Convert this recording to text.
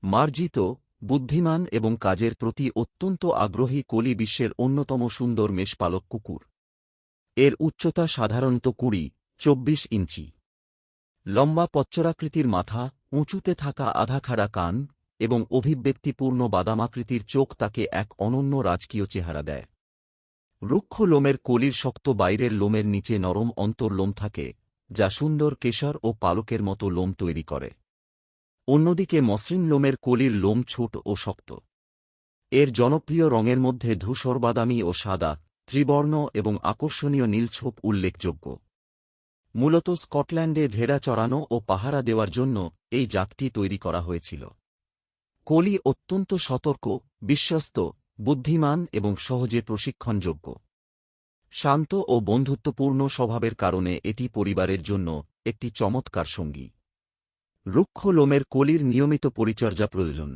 মার্জিত, বুদ্ধিমান এবং কাজের প্রতি অত্যন্ত আগ্রহী কোলি বিশ্বের অন্যতম সুন্দর মেষপালক কুকুর। এর উচ্চতা সাধারণত 20-24 ইঞ্চি। লম্বা পচ্চরাকৃতির মাথা, উঁচুতে থাকা আধাখাড়া কান এবং অভিব্যক্তিপূর্ণ বাদামাকৃতির চোখ তাকে এক অনন্য রাজকীয় চেহারা দেয়। রুক্ষ লোমের কোলির শক্ত বাইরের লোমের নিচে নরম অন্তর্লোম থাকে, যা সুন্দর কেশর ও পালকের মতো লোম তৈরি করে। অন্যদিকে মসৃণ লোমের কোলির লোম ছোট ও শক্ত। এর জনপ্রিয় রঙের মধ্যে ধূসর বাদামি ও সাদা, ত্রিবর্ণ এবং আকর্ষণীয় নীল ছোপ উল্লেখযোগ্য। মূলত স্কটল্যান্ডে ভেড়া চড়ানো ও পাহারা দেওয়ার জন্য এই জাতটি তৈরি করা হয়েছিল। কোলি অত্যন্ত সতর্ক, বিশ্বস্ত, বুদ্ধিমান এবং সহজে প্রশিক্ষণযোগ্য। শান্ত ও বন্ধুত্বপূর্ণ স্বভাবের কারণে এটি পরিবারের জন্য একটি চমৎকার সঙ্গী। রুক্ষ লোমের কোলির নিয়মিত পরিচর্যা প্রয়োজন।